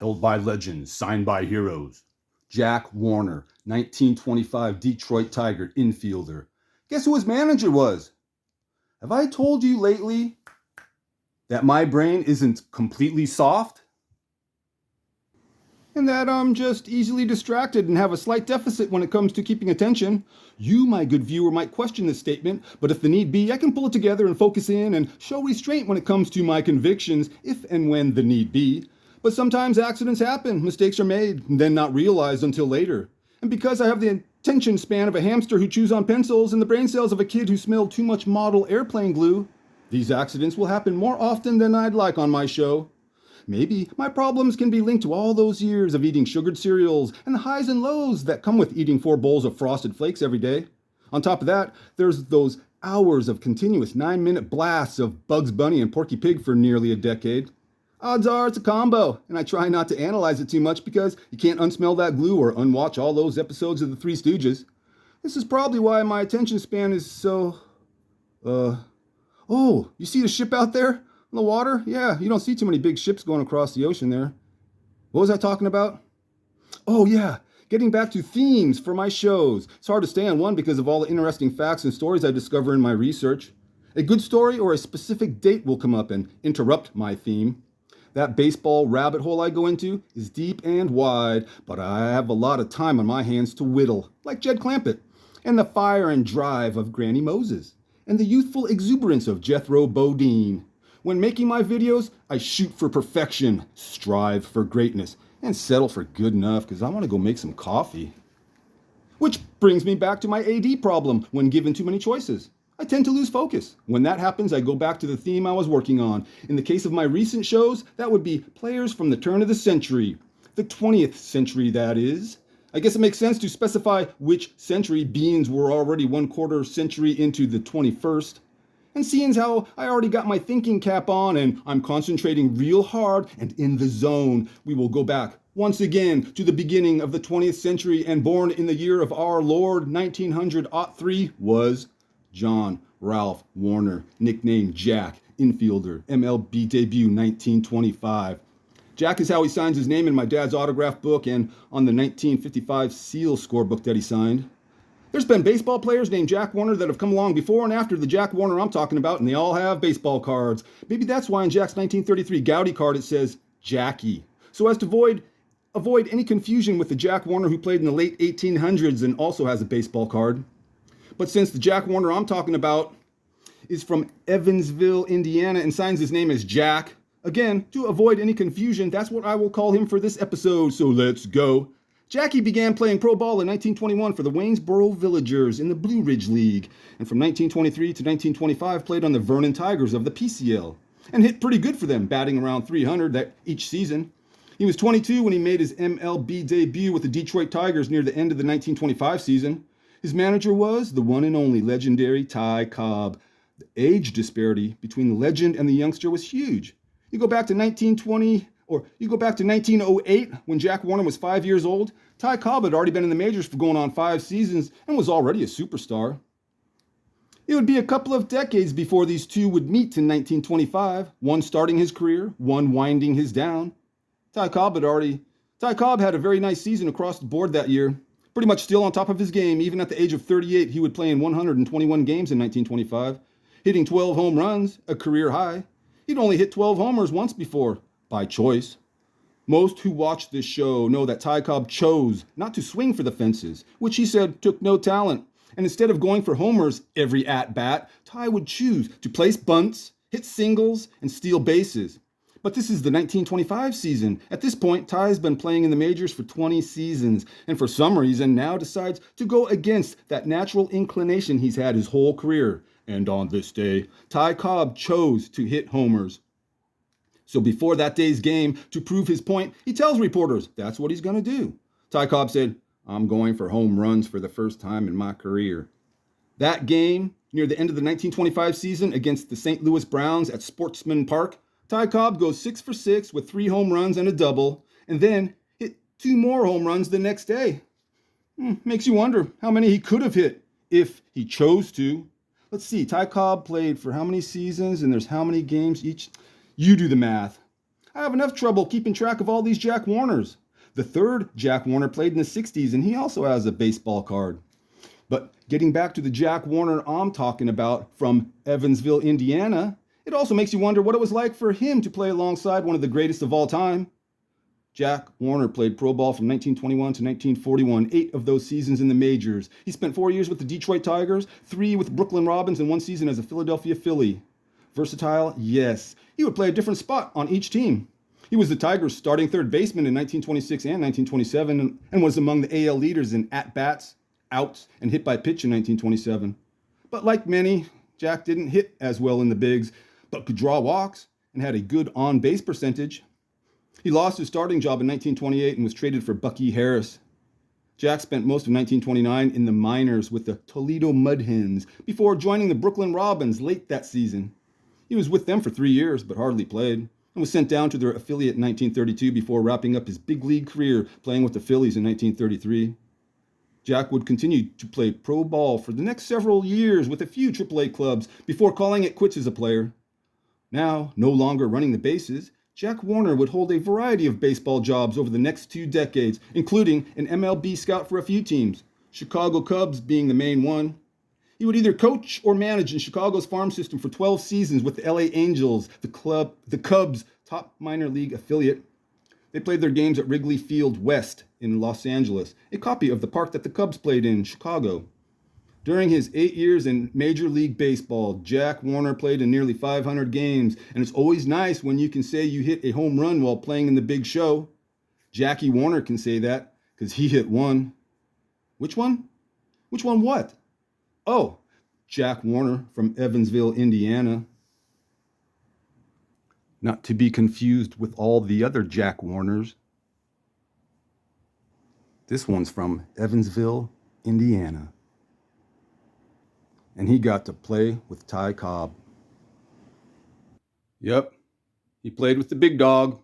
Held by legends, signed by heroes. Jack Warner, 1925 Detroit Tiger infielder. Guess who his manager was? Have I told you lately that my brain isn't completely soft? And that I'm just easily distracted and have a slight deficit when it comes to keeping attention. You, my good viewer, might question this statement, but if the need be, I can pull it together and focus in and show restraint when it comes to my convictions, if and when the need be. But sometimes accidents happen, mistakes are made, and then not realized until later. And because I have the attention span of a hamster who chews on pencils and the brain cells of a kid who smelled too much model airplane glue, these accidents will happen more often than I'd like on my show. Maybe my problems can be linked to all those years of eating sugared cereals and the highs and lows that come with eating 4 bowls of Frosted Flakes every day. On top of that, there's those hours of continuous 9-minute blasts of Bugs Bunny and Porky Pig for nearly a decade. Odds are it's a combo, and I try not to analyze it too much because you can't unsmell that glue or unwatch all those episodes of the Three Stooges. This is probably why my attention span is so... Oh, you see the ship out there? In the water? Yeah, you don't see too many big ships going across the ocean there. What was I talking about? Oh, yeah, getting back to themes for my shows. It's hard to stay on one because of all the interesting facts and stories I discover in my research. A good story or a specific date will come up and interrupt my theme. That baseball rabbit hole I go into is deep and wide, but I have a lot of time on my hands to whittle, like Jed Clampett, and the fire and drive of Granny Moses, and the youthful exuberance of Jethro Bodine. When making my videos, I shoot for perfection, strive for greatness, and settle for good enough because I want to go make some coffee. Which brings me back to my AD problem when given too many choices. I tend to lose focus. When that happens, I go back to the theme I was working on. In the case of my recent shows, that would be players from the turn of the century. The 20th century, that is. I guess it makes sense to specify which century, beings were already 1/4 century into the 21st. And seeing how I already got my thinking cap on and I'm concentrating real hard and in the zone, we will go back once again to the beginning of the 20th century, and born in the year of our Lord 1903 was John Ralph Warner, nicknamed Jack, infielder, MLB debut 1925. Jack is how he signs his name in my dad's autograph book and on the 1955 Seal scorebook that he signed. There's been baseball players named Jack Warner that have come along before and after the Jack Warner I'm talking about, and they all have baseball cards. Maybe that's why in Jack's 1933 Gowdy card it says Jackie, so as to avoid any confusion with the Jack Warner who played in the late 1800s and also has a baseball card. But since the Jack Warner I'm talking about is from Evansville, Indiana, and signs his name as Jack, again, to avoid any confusion, that's what I will call him for this episode, so let's go. Jackie began playing pro ball in 1921 for the Waynesboro Villagers in the Blue Ridge League, and from 1923 to 1925 played on the Vernon Tigers of the PCL, and hit pretty good for them, batting around 300 each season. He was 22 when he made his MLB debut with the Detroit Tigers near the end of the 1925 season. His manager was the one and only legendary Ty Cobb. The age disparity between the legend and the youngster was huge. You go back to 1908 when Jack Warner was 5 years old. Ty Cobb had already been in the majors for going on 5 seasons and was already a superstar. It would be a couple of decades before these two would meet in 1925, one starting his career, one winding his down. Ty Cobb had a very nice season across the board that year. Pretty much still on top of his game. Even at the age of 38, he would play in 121 games in 1925, hitting 12 home runs, a career high. He'd only hit 12 homers once before, by choice. Most who watch this show know that Ty Cobb chose not to swing for the fences, which he said took no talent. And instead of going for homers every at-bat, Ty would choose to place bunts, hit singles, and steal bases. But this is the 1925 season. At this point, Ty's been playing in the majors for 20 seasons, and for some reason now decides to go against that natural inclination he's had his whole career. And on this day, Ty Cobb chose to hit homers. So before that day's game, to prove his point, he tells reporters that's what he's going to do. Ty Cobb said, "I'm going for home runs for the first time in my career." That game, near the end of the 1925 season against the St. Louis Browns at Sportsman Park, Ty Cobb goes 6 for 6 with 3 home runs and a double, and then hit 2 more home runs the next day. Makes you wonder how many he could have hit if he chose to. Let's see, Ty Cobb played for how many seasons, and there's how many games each? You do the math. I have enough trouble keeping track of all these Jack Warners. The third Jack Warner played in the 60s, and he also has a baseball card. But getting back to the Jack Warner I'm talking about from Evansville, Indiana, it also makes you wonder what it was like for him to play alongside one of the greatest of all time. Jack Warner played pro ball from 1921 to 1941, 8 of those seasons in the majors. He spent 4 years with the Detroit Tigers, 3 with Brooklyn Robins, and 1 season as a Philadelphia Philly. Versatile? Yes. He would play a different spot on each team. He was the Tigers' starting third baseman in 1926 and 1927 and was among the AL leaders in at-bats, outs, and hit by pitch in 1927. But like many, Jack didn't hit as well in the bigs, but could draw walks and had a good on-base percentage. He lost his starting job in 1928 and was traded for Bucky Harris. Jack spent most of 1929 in the minors with the Toledo Mud Hens before joining the Brooklyn Robins late that season. He was with them for 3 years, but hardly played, and was sent down to their affiliate in 1932 before wrapping up his big league career playing with the Phillies in 1933. Jack would continue to play pro ball for the next several years with a few AAA clubs before calling it quits as a player. Now, no longer running the bases, Jack Warner would hold a variety of baseball jobs over the next 2 decades, including an MLB scout for a few teams, Chicago Cubs being the main one. He would either coach or manage in Chicago's farm system for 12 seasons with the LA Angels, the Cubs' top minor league affiliate. They played their games at Wrigley Field West in Los Angeles, a copy of the park that the Cubs played in Chicago. During his 8 years in Major League Baseball, Jack Warner played in nearly 500 games, and it's always nice when you can say you hit a home run while playing in the big show. Jackie Warner can say that, because he hit one. Which one? Which one what? Oh, Jack Warner from Evansville, Indiana. Not to be confused with all the other Jack Warners. This one's from Evansville, Indiana. And he got to play with Ty Cobb. Yep, he played with the big dog.